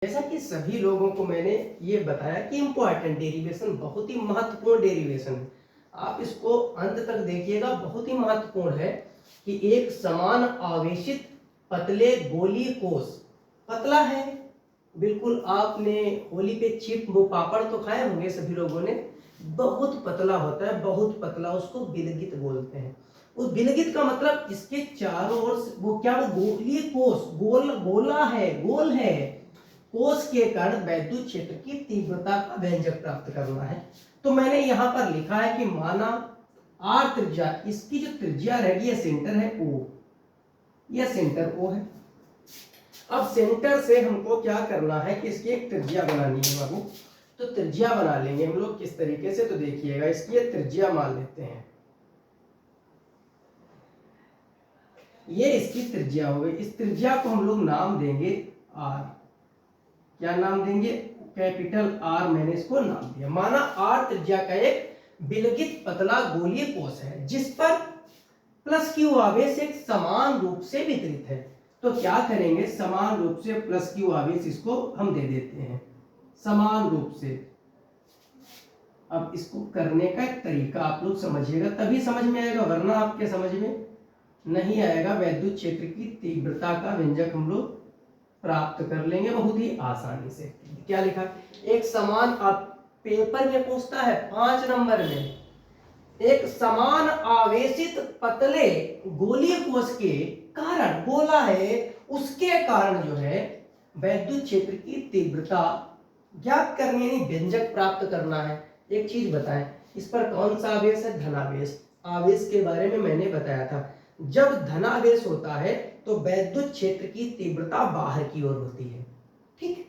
जैसा कि सभी लोगों को मैंने ये बताया कि इम्पोर्टेंट डेरिवेशन बहुत ही महत्वपूर्ण डेरिवेशन है। आप इसको अंत तक देखिएगा, बहुत ही महत्वपूर्ण है कि एक समान आवेशित पतले गोलीय कोश, पतला है बिल्कुल। आपने होली पे चिप वो पापड़ तो खाए होंगे सभी लोगों ने, बहुत पतला होता है, बहुत पतला, उसको बिलगित बोलते हैं। उस बिलगित का मतलब इसके चारों ओर वो क्या, वो गोलीय कोश, गोल गोला है, गोल है। कोश के कारण वैद्युत क्षेत्र की तीव्रता का व्यंजक प्राप्त करना है। तो मैंने यहां पर लिखा है कि माना आर त्रिज्या, इसकी जो त्रिज्या रहेगी ये सेंटर है ओ, यह सेंटर ओ है। अब सेंटर से हमको क्या करना है कि इसकी एक त्रिज्या बनानी है बाबू। तो त्रिज्या बना लेंगे हम लोग किस तरीके से, तो देखिएगा इसकी ये त्रिज्या मान लेते हैं, ये इसकी त्रिज्या हो गई। इस त्रिज्या को हम लोग नाम देंगे आर। क्या नाम देंगे? कैपिटल आर मैंने इसको नाम दिया। माना आर त्रिज्या का एक विलगित पतला गोलीय कोश है जिस पर प्लस क्यू आवेश एक समान रूप से वितरित है। तो क्या करेंगे, समान रूप से प्लस क्यू आवेश इसको हम दे देते हैं, समान रूप से। अब इसको करने का एक तरीका आप लोग समझिएगा, तभी समझ में आएगा, वरना आपके समझ में नहीं आएगा। वैद्युत क्षेत्र की तीव्रता का व्यंजक हम लोग प्राप्त कर लेंगे बहुत ही आसानी से। क्या लिखा, एक समान, आप पेपर में पूछता है 5 नंबर में, एक समान आवेशित पतले गोलीय कोश के कारण, गोला है उसके कारण जो है वैद्युत क्षेत्र की तीव्रता ज्ञात करनी है, व्यंजक प्राप्त करना है। एक चीज बताएं, इस पर कौन सा आवेश है? धनावेश। आवेश के बारे में मैंने बताया था, जब धनावेश होता है तो वैद्युत क्षेत्र की तीव्रता बाहर की ओर होती है, ठीक।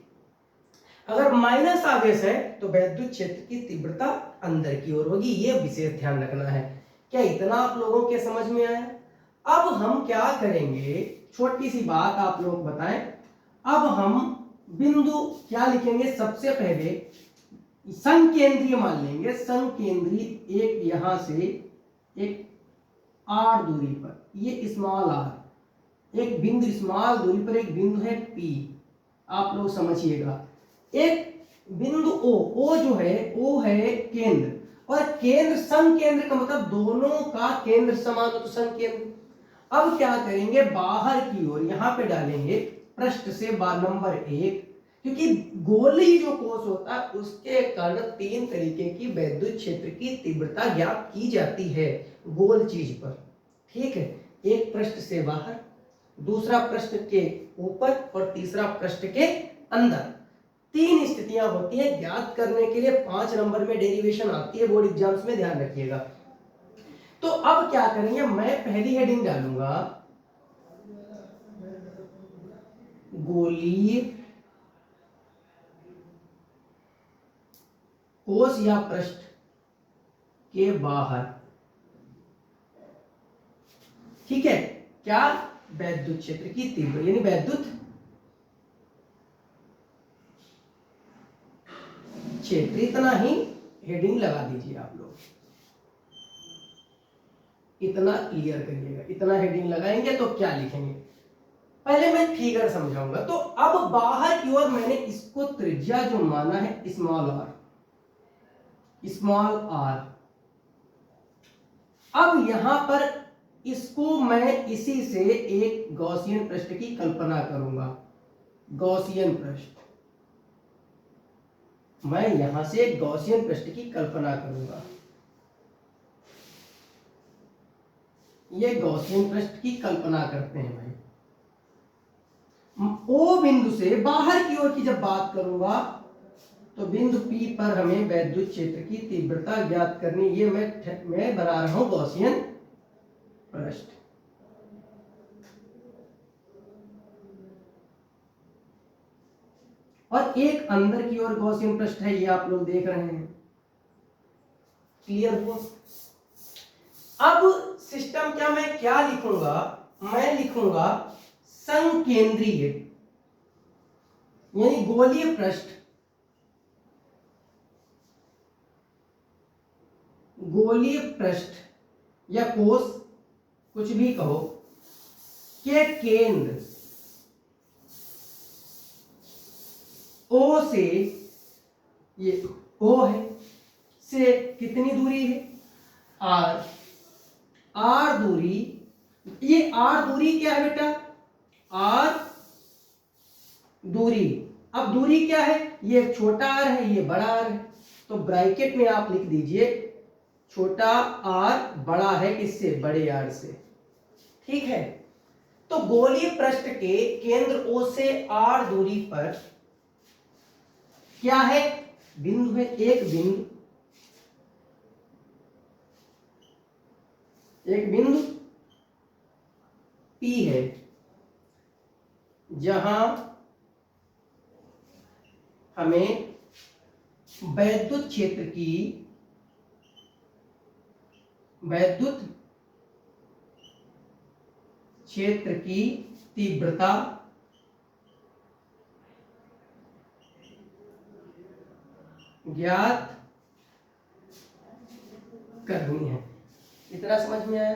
अगर माइनस आवेश है तो वैद्युत क्षेत्र की तीव्रता अंदर की ओर होगी, यह विशेष ध्यान रखना है। क्या इतना आप लोगों के समझ में आया? अब हम क्या करेंगे, छोटी सी बात आप लोग बताएं। अब हम बिंदु क्या लिखेंगे, सबसे पहले संकेंद्रीय मान लेंगे, संकेंद्रीय एक यहां से एक आर दूरी पर, ये स्मॉल आर, एक बिंदु स्मॉल दूरी पर एक बिंदु है पी, आप लोग समझिएगा। एक बिंदु ओ, ओ जो है ओ है केंद्र, और केंद्र संकेंद्र का मतलब दोनों का केंद्र समान हो तो संकेंद्र। अब क्या करेंगे, बाहर की ओर यहां पे डालेंगे पृष्ठ से नंबर 1, क्योंकि गोलीय जो कोश होता है उसके कारण 3 तरीके की वैद्युत क्षेत्र की तीव्रता ज्ञात की जाती है गोल चीज पर, ठीक है। एक पृष्ठ से बाहर, दूसरा पृष्ठ के ऊपर, और तीसरा पृष्ठ के अंदर। 3 स्थितियां होती हैं ज्ञात करने के लिए, 5 नंबर में डेरिवेशन आती है बोर्ड एग्जाम्स में, ध्यान रखिएगा। तो अब क्या करेंगे, मैं पहली हेडिंग डालूंगा गोलीय कोश या पृष्ठ के बाहर, ठीक है। क्या? वैद्युत क्षेत्र की तीव्रता, यानी वैद्युत क्षेत्र, इतना ही हेडिंग लगा दीजिए आप लोग, इतना क्लियर करिएगा। इतना हेडिंग लगाएंगे तो क्या लिखेंगे, पहले मैं फिगर समझाऊंगा। तो अब बाहर की ओर मैंने इसको त्रिज्या जो माना है स्मॉल आर, स्मॉल आर। अब यहां पर इसको मैं इसी से एक गॉसियन पृष्ठ की कल्पना करूंगा, गॉसियन पृष्ठ, मैं यहां से एक गॉसियन पृष्ठ की कल्पना करूंगा। ये गॉसियन पृष्ठ की कल्पना करते हैं भाई। ओ बिंदु से बाहर की ओर की जब बात करूंगा तो बिंदु P पर हमें वैद्युत क्षेत्र की तीव्रता ज्ञात करनी, ये मैं बना रहा हूं गॉसियन पृष्ठ। और एक अंदर की ओर गॉसियन पृष्ठ है, ये आप लोग देख रहे हैं, क्लियर हुआ? अब सिस्टम क्या, मैं क्या लिखूंगा, मैं लिखूंगा संकेंद्रीय, यानी गोलीय पृष्ठ, गोलीय पृष्ठ या कोश, कुछ भी कहो, के केंद्र ओ से, ये ओ है, से कितनी दूरी है, आर, आर दूरी, ये आर दूरी क्या है बेटा, आर दूरी। अब दूरी क्या है, ये छोटा आर है, ये बड़ा आर है, तो ब्रैकेट में आप लिख दीजिए छोटा आर बड़ा है किससे, बड़े आर से। ठीक है, तो गोलीय पृष्ठ के केंद्र ओ से आर दूरी पर क्या है, बिंदु है, एक बिंदु P है, जहां हमें वैद्युत क्षेत्र की तीव्रता ज्ञात करनी है। इतना समझ में आया,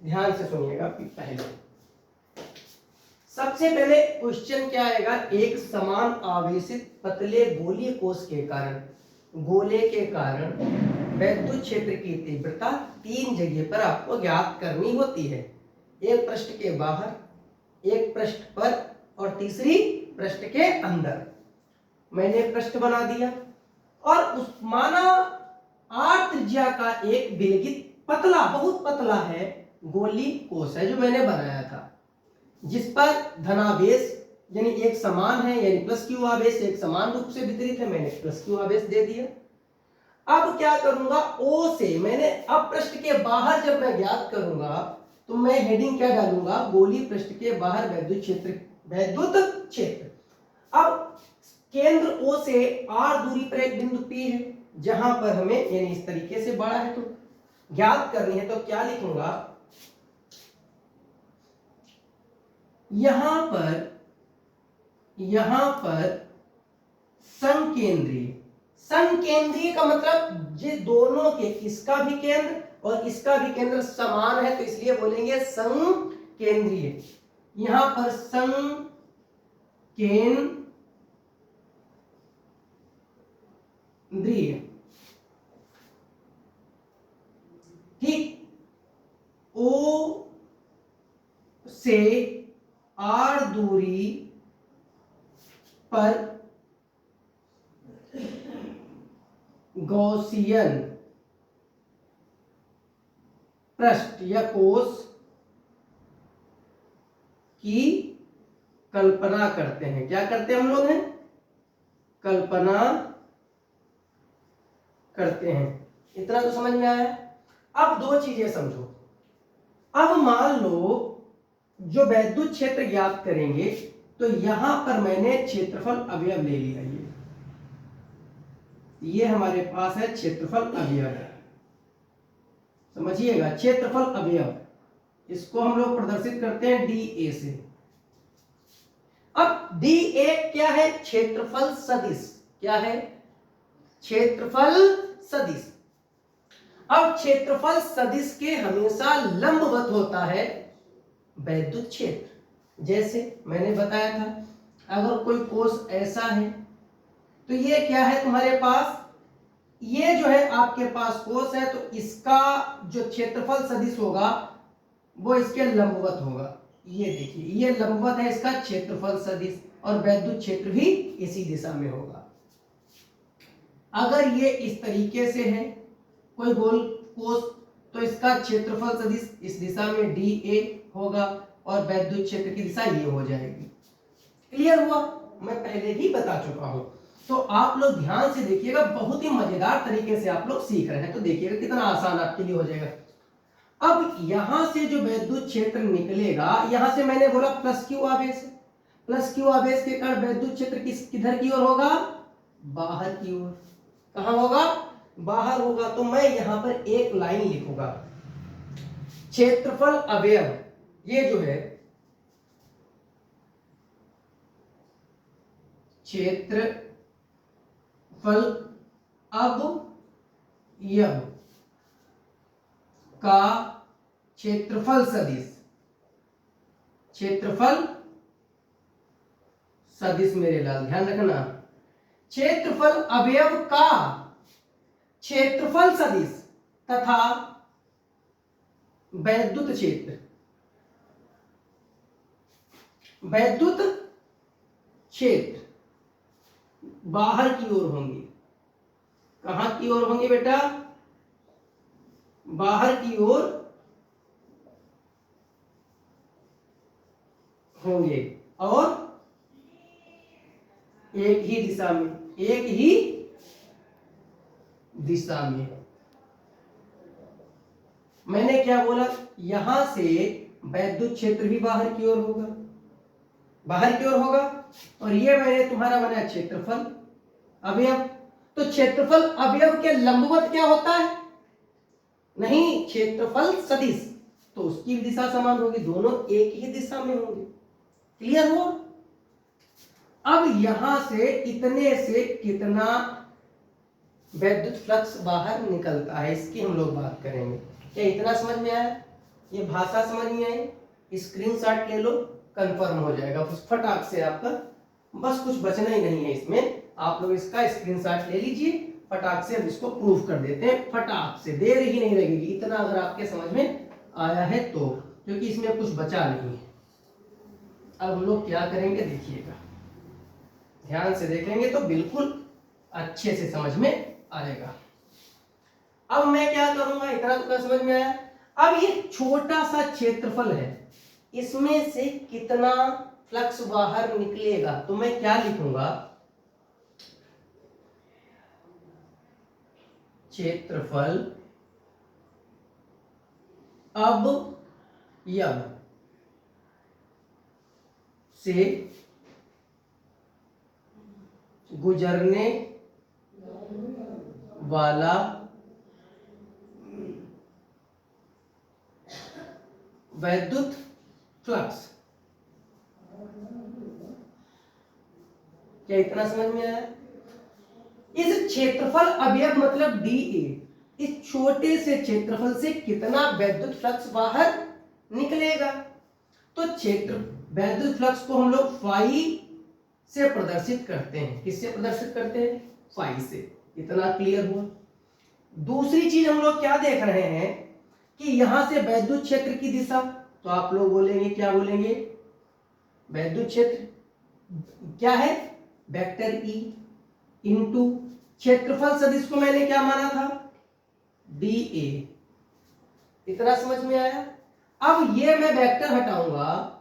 ध्यान से सुनिएगा। पहले सबसे पहले क्वेश्चन क्या आएगा, एक समान आवेशित पतले गोलीय कोश के कारण, गोले के कारण वैद्युत क्षेत्र की तीव्रता 3 जगह पर आपको ज्ञात करनी होती है, एक पृष्ठ के बाहर, एक पृष्ठ पर और तीसरी पृष्ठ के अंदर। मैंने पृष्ठ बना दिया और उस माना आर त्रिज्या का एक विलगित पतला, बहुत पतला है गोली कोश है जो मैंने बनाया था, जिस पर धनावेश यानी एक समान है, यानी प्लस क्यू आवेश एक समान रूप से वितरित है, मैंने प्लस क्यू आवेश दे दिया। अब क्या करूंगा, ओ से मैंने, अब पृष्ठ के बाहर जब मैं ज्ञात करूंगा तो मैं हेडिंग क्या डालूंगा, गोली पृष्ठ के बाहर वैद्युत क्षेत्र। अब केंद्र ओ से आर दूरी पर एक बिंदु P है, जहां पर हमें यानी इस तरीके से बड़ा है तो ज्ञात करनी है, तो क्या लिखूंगा, यहां पर संकेंद्रीय का मतलब ये दोनों के, इसका भी केंद्र और इसका भी केंद्र समान है, तो इसलिए बोलेंगे संकेंद्रीय। यहां पर संकेंद्रीय, ठीक, ओ से आर दूरी पर गॉसियन पृष्ठ या कोश की कल्पना करते हैं। क्या करते हैं हम लोग हैं, कल्पना करते हैं। इतना तो समझ में आया। अब दो चीजें समझो। अब मान लो जो वैद्युत क्षेत्र ज्ञात करेंगे, तो यहां पर मैंने क्षेत्रफल अवयव ले लिया, ये हमारे पास है क्षेत्रफल अवयव, समझिएगा, क्षेत्रफल अवयव, इसको हम लोग प्रदर्शित करते हैं dA से। अब dA क्या है, क्षेत्रफल सदिश, क्या है, क्षेत्रफल सदिश। अब क्षेत्रफल सदिश के हमेशा लंबवत होता है वैद्युत क्षेत्र। जैसे मैंने बताया था, अगर कोई कोश ऐसा है तो ये क्या है तुम्हारे पास, ये जो है आपके पास कोश है, तो इसका जो क्षेत्रफल सदिश होगा वो इसके लंबवत होगा। ये देखिए, ये लंबवत है इसका क्षेत्रफल सदिश, और वैद्युत क्षेत्र भी इसी दिशा में होगा। अगर ये इस तरीके से है कोई गोल कोश, तो इसका क्षेत्रफल सदिश इस दिशा में dA होगा और वैद्युत क्षेत्र की दिशा ये हो जाएगी। क्लियर हुआ, मैं पहले ही बता चुका हूं। तो आप लोग ध्यान से देखिएगा, बहुत ही मजेदार तरीके से आप लोग सीख रहे हैं, तो देखिएगा कितना आसान आपके लिए हो जाएगा। अब यहां से जो वैद्युत क्षेत्र निकलेगा, यहां से मैंने बोला प्लस क्यू आवेश, प्लस क्यू आवेश के कारण वैद्युत क्षेत्र किधर की ओर होगा, बाहर की ओर। कहां होगा, बाहर होगा। तो मैं यहां पर एक लाइन लिखूंगा, क्षेत्रफल अवयव, ये जो है क्षेत्रफल अवयव का क्षेत्रफल सदिश, क्षेत्रफल सदिश मेरे लाल ध्यान रखना, क्षेत्रफल अवयव का क्षेत्रफल सदिश तथा वैद्युत क्षेत्र, वैद्युत क्षेत्र बाहर की ओर होंगे। कहां की ओर होंगे बेटा? बाहर की ओर होंगे और एक ही दिशा में, एक ही दिशा में। मैंने क्या बोला? यहां से वैद्युत क्षेत्र भी बाहर की ओर होगा, बाहर की ओर होगा, और ये मैंने तुम्हारा बनाया क्षेत्रफल अवयव। तो क्षेत्रफल अवयव के लंबवत क्या होता है? नहीं, क्षेत्रफल सदिश, तो उसकी भी दिशा समान होगी, दोनों एक ही दिशा में होंगे। क्लियर हुआ? अब यहां से इतने से कितना वैद्युत फ्लक्स बाहर निकलता है, इसकी हम लोग बात करेंगे। क्या इतना समझ में आया? ये भाषा समझ में आई? स्क्रीनशॉट ले लो, कंफर्म हो जाएगा फटाक से आपका। बस कुछ बचना ही नहीं है इसमें, आप लोग इसका स्क्रीनशॉट ले लीजिए फटाक से। अब इसको प्रूफ कर देते हैं फटाक से, देर ही नहीं लगेगी इतना, अगर आपके समझ में आया है तो, क्योंकि इसमें कुछ बचा नहीं है। अब हम लोग क्या करेंगे देखिएगा, ध्यान से देखेंगे तो बिल्कुल अच्छे से समझ में आएगा। अब मैं क्या करूंगा, इतना तो क्या समझ में आया? अब ये छोटा सा क्षेत्रफल है, इसमें से कितना फ्लक्स बाहर निकलेगा, तो मैं क्या लिखूंगा? क्षेत्रफल अब यव से गुजरने वाला वैद्युत फ्लक्स। क्या इतना समझ में आया? इस क्षेत्रफल अवयव मतलब डी ए, इस छोटे से क्षेत्रफल से कितना वैद्युत फ्लक्स बाहर निकलेगा। तो क्षेत्र वैद्युत फ्लक्स को हम लोग फाई से प्रदर्शित करते हैं। किससे प्रदर्शित करते हैं? फाई से। इतना क्लियर हुआ? दूसरी चीज हम लोग क्या देख रहे हैं कि यहां से वैद्युत क्षेत्र की दिशा, तो आप लोग बोलेंगे, क्या बोलेंगे? वैद्युत क्षेत्र क्या है? वेक्टर ई इंटू क्षेत्रफल सदिश को मैंने क्या माना था? D A. इतना समझ में आया? अब ये मैं वेक्टर हटाऊंगा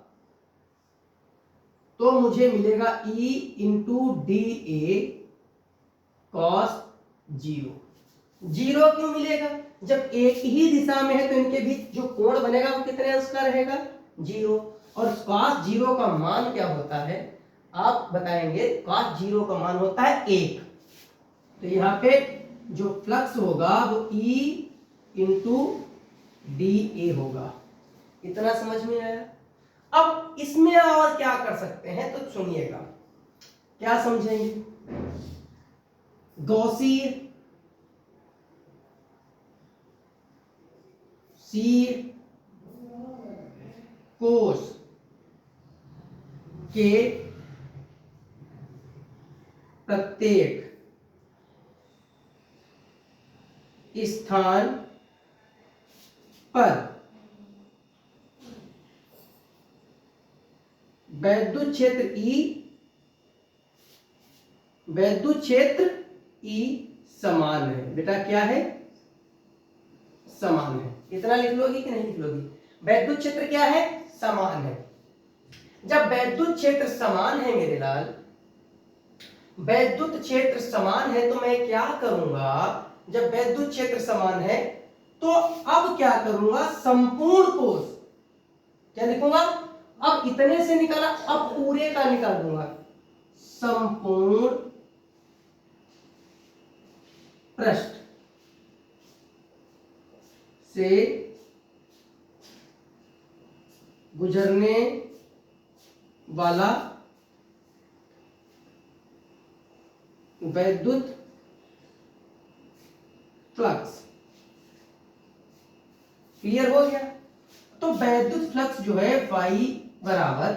तो मुझे मिलेगा E into D A cos zero. Zero क्यों मिलेगा? जब एक ही दिशा में है तो इनके बीच जो कोण बनेगा वो कितने अंश का रहेगा? जीरो। और कॉस जीरो का मान क्या होता है आप बताएंगे? कॉस जीरो का मान होता है 1। तो यहाँ पे जो फ्लक्स होगा वो E इंटू डी ए होगा। इतना समझ में आया? अब इसमें और क्या कर सकते हैं तो सुनिएगा, क्या समझेंगे? गॉसीय सी कोश के प्रत्येक स्थान पर वैद्युत क्षेत्र ई, वैद्युत क्षेत्र ई समान है। बेटा क्या है? समान है। इतना लिख लोगी कि नहीं लिख लोगी? वैद्युत क्षेत्र क्या है? समान है। जब वैद्युत क्षेत्र समान है मेरे लाल, वैद्युत क्षेत्र समान है तो मैं क्या करूंगा? जब वैद्युत क्षेत्र समान है तो अब क्या करूंगा? संपूर्ण कोश क्या लिखूंगा? अब इतने से निकाला, अब पूरे का निकाल दूंगा। संपूर्ण पृष्ठ से गुजरने वाला वैद्युत फ्लक्स। क्लियर हो गया? तो वैद्युत फ्लक्स जो है फाई बराबर,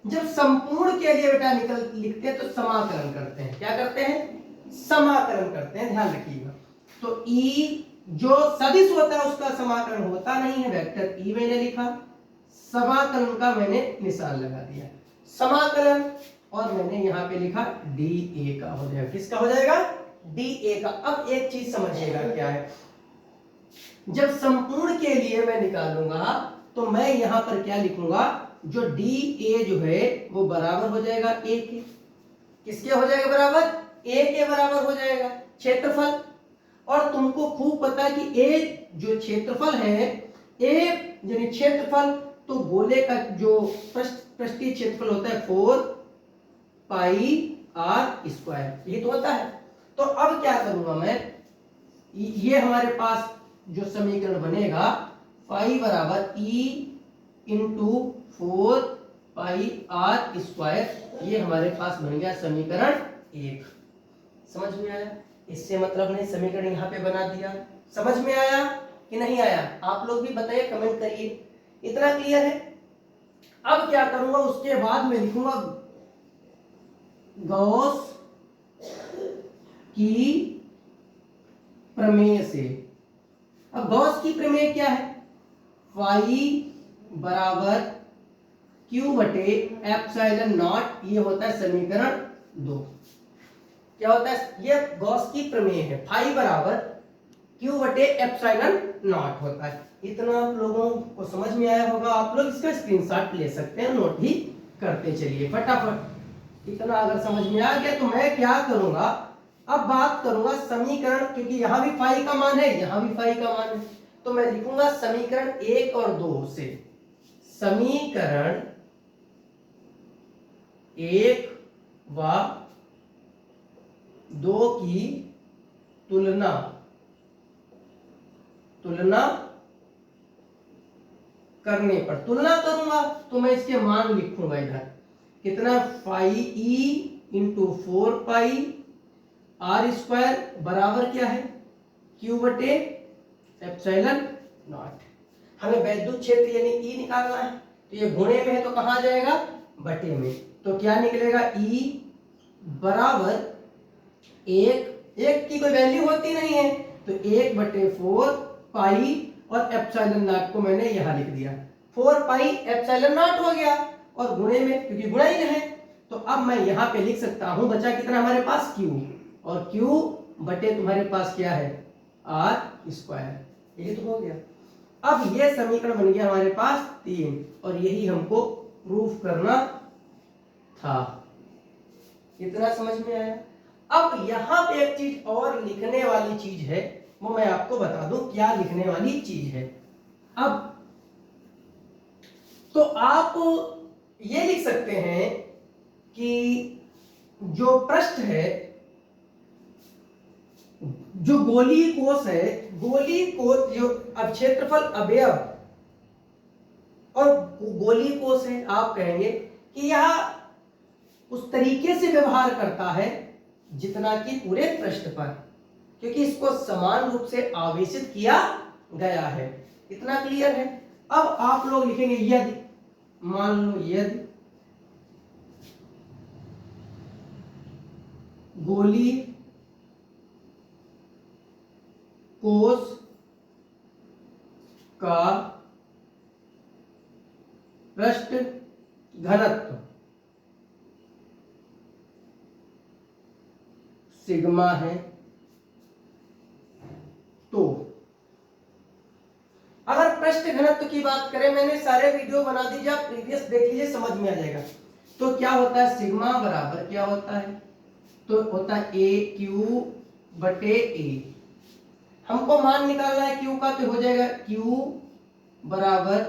जब संपूर्ण के लिए बेटा निकल लिखते हैं तो समाकलन करते हैं। क्या करते हैं? समाकलन करते हैं, ध्यान रखिएगा। तो ई जो सदिश होता है उसका समाकलन होता नहीं है, वेक्टर ई मैंने लिखा, समाकलन का मैंने निशान लगा दिया, समाकलन, और मैंने यहाँ पे लिखा डी ए का हो जाएगा। किसका हो जाएगा? डी ए का। अब एक चीज समझिएगा क्या है, जब संपूर्ण के लिए मैं निकालूंगा तो मैं यहां पर क्या लिखूंगा, जो डी ए जो है वो बराबर हो जाएगा ए के। किसके हो जाएगा बराबर? ए के बराबर हो जाएगा क्षेत्रफल। और तुमको खूब पता है कि ए जो क्षेत्रफल है, ए यानी क्षेत्रफल, तो गोले का जो पृष्ठीय क्षेत्रफल होता है 4 पाई आर स्क्वायर, ये तो होता है। तो अब क्या करूंगा मैं, ये हमारे पास जो समीकरण बनेगा फाई बराबर e into 4 pi r square, ये हमारे पास बन गया समीकरण 1। समझ में आया? इससे मतलब नहीं समीकरण यहाँ पे बना दिया। समझ में आया कि नहीं आया? आप लोग भी बताइए, कमेंट करिए। इतना क्लियर है? अब क्या करूंगा, उसके बाद मैं लिखूंगा गॉस की प्रमेय से। अब गॉस की प्रमेय क्या है? फाई बराबर क्यू बटे एप्सिलॉन नॉट, ये होता है समीकरण 2। क्या होता है? ये गॉस की प्रमेय है, फाई बराबर क्यू बटे एप्सिलॉन नॉट होता है। इतना आप लोगों को समझ में आया होगा। आप लोग इसका स्क्रीनशॉट ले सकते हैं, नोट भी करते चलिए फटाफट। इतना अगर समझ में आ गया तो मैं क्या करूंगा, अब बात करूंगा समीकरण, क्योंकि यहां भी फाई का मान है, यहां भी फाई का मान है, तो मैं लिखूंगा समीकरण 1 और 2 से, समीकरण 1 व 2 की तुलना करने पर, तुलना करूंगा तो मैं इसके मान लिखूंगा इधर, कितना, phi e into 4 pi r square बराबर क्या है, क्यू बटे एप्सिलॉन नॉट। हमें वैद्युत क्षेत्र यानी ई निकालना है, तो ये गुणे में है तो कहां जाएगा, बटे में। तो क्या निकलेगा, ई बराबर 1 की कोई वैल्यू होती नहीं है, तो 1 बटे 4 पाई और एप्सिलॉन नॉट को मैंने यहां लिख दिया, 4 पाई एप्सिलॉन नॉट हो गया, और गुणे में क्योंकि गुणा ही है, तो अब मैं यहां पे लिख सकता हूं, बचा कितना हमारे पास, क्यू, और क्यू बटे तुम्हारे पास क्या है, आर स्क्वायर, ये तो हो गया। अब ये समीकरण बन गया हमारे पास 3, और यही हमको प्रूफ करना था। इतना समझ में आया? अब यहां पे एक चीज और लिखने वाली चीज है, वो मैं आपको बता दूं क्या लिखने वाली चीज है। अब तो आप ये लिख सकते हैं कि जो पृष्ठ है, जो गोलीय कोश है, गोलीय कोश जो अब क्षेत्रफल अवयव और गोलीय कोश है, आप कहेंगे कि यह उस तरीके से व्यवहार करता है जितना कि पूरे पृष्ठ पर, क्योंकि इसको समान रूप से आवेशित किया गया है। इतना क्लियर है? अब आप लोग लिखेंगे यदि, मान लो यदि गोलीय कोश का पृष्ठ घनत्व सिग्मा है, तो अगर पृष्ठ घनत्व की बात करें, मैंने सारे वीडियो बना दीजिए, आप प्रीवियस देख लीजिए, समझ में आ जाएगा। तो क्या होता है, सिग्मा बराबर क्या होता है, तो होता है ए क्यू बटे ए। हमको मान निकालना है क्यू का, तो हो जाएगा क्यू बराबर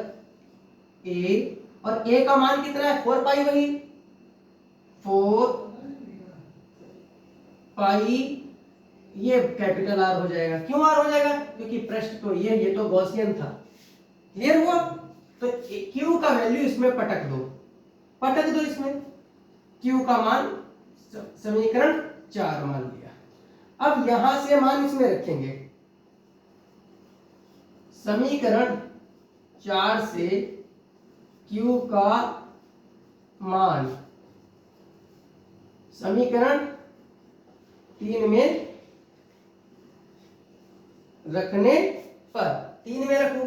ए, और ए का मान कितना है, 4 पाई, वही 4 पाई, ये कैपिटल आर हो जाएगा। क्यों आर हो जाएगा, क्योंकि पृष्ठ तो ये तो गॉसियन था। क्लियर हुआ? तो क्यू का वैल्यू इसमें पटक दो इसमें, क्यू का मान समीकरण 4 मान लिया। अब यहां से मान इसमें रखेंगे, समीकरण 4 से क्यू का मान, समीकरण 3 में रखने पर, 3 में रखो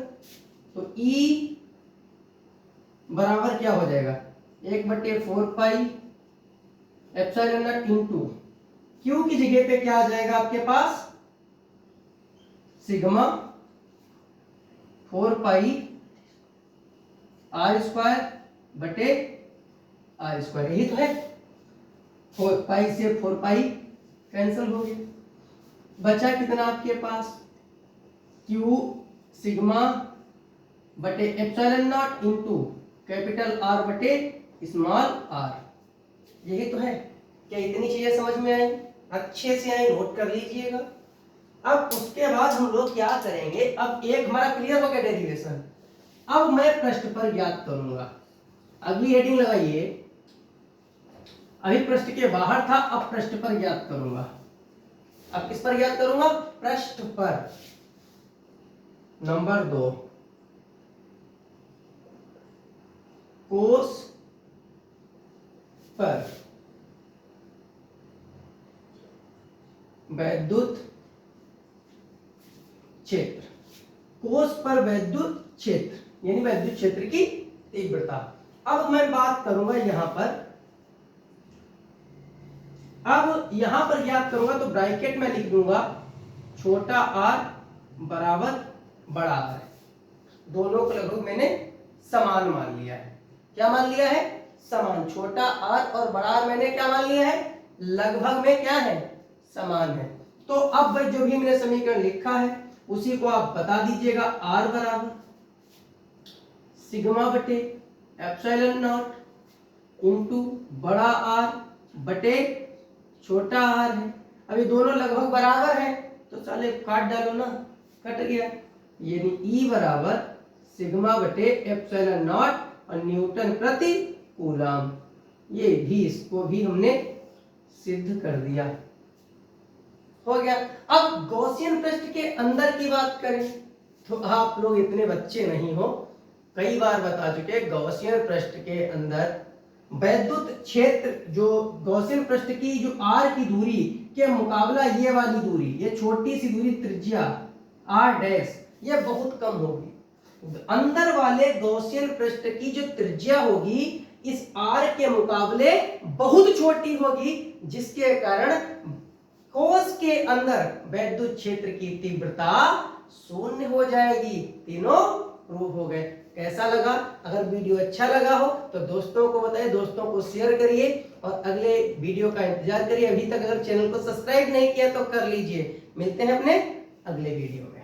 तो E बराबर क्या हो जाएगा, 1/4 pi epsilon not into Q की जगह पे क्या आ जाएगा आपके पास, सिग्मा 4 पाई आर स्क्वायर बटे आर स्क्वायर, यही तो है। 4 पाई से 4 पाई कैंसिल हो गया, बचा कितना आपके पास, क्यू सिग्मा बटे epsilon not into capital R बटे स्मॉल आर, यही तो है। क्या इतनी चीजें समझ में आई, अच्छे से आई, नोट कर लीजिएगा। अब उसके बाद हम लोग क्या करेंगे, अब एक हमारा क्लियर हो गया डेरिवेशन, अब मैं पृष्ठ पर ज्ञात करूंगा। अगली हेडिंग लगाइए, अभी पृष्ठ के बाहर था, अब पृष्ठ पर ज्ञात करूंगा। अब किस पर ज्ञात करूंगा, पृष्ठ पर। नंबर 2, कोष पर वैद्युत क्षेत्र, कोष पर वैद्युत क्षेत्र यानी वैद्युत क्षेत्र की तीव्रता। अब मैं बात करूंगा यहां पर, अब यहां पर ज्ञात करूंगा तो ब्रैकेट में लिख दूंगा छोटा r बराबर बड़ा R, दोनों को लगभग मैंने समान मान लिया है। क्या मान लिया है, समान। छोटा r और बड़ा R मैंने क्या मान लिया है, लगभग में क्या है, समान है। तो अब जो भी मैंने समीकरण लिखा है उसी को आप बता दीजिएगा, r बराबर सिग्मा बटे एप्सिलॉन नॉट इंटू बड़ा R बटे छोटा r है। अभी दोनों लगभग बराबर है तो चले काट डालो ना, कट गया। यानी E बराबर सिग्मा बटे एप्सिलॉन नॉट और न्यूटन प्रति कूलम, ये भी, इसको भी हमने सिद्ध कर दिया, हो गया। अब गॉसियन पृष्ठ के अंदर की बात करें तो आप लोग इतने बच्चे नहीं हो, कई बार बता चुके, गॉसियन पृष्ठ के अंदर वैद्युत क्षेत्र, जो गॉसियन पृष्ठ की जो r की दूरी के मुकाबला ये वाली दूरी, ये छोटी सी दूरी त्रिज्या r डैश, ये बहुत कम होगी। अंदर वाले गॉसियन पृष्ठ की जो त्रिज्या होगी इस r के मुकाबले बहुत छोटी होगी, जिसके कारण कोष के अंदर वैद्युत क्षेत्र की तीव्रता शून्य हो जाएगी। तीनों प्रूफ हो गए। कैसा लगा, अगर वीडियो अच्छा लगा हो तो दोस्तों को बताइए, दोस्तों को शेयर करिए और अगले वीडियो का इंतजार करिए। अभी तक अगर चैनल को सब्सक्राइब नहीं किया तो कर लीजिए। मिलते हैं अपने अगले वीडियो में।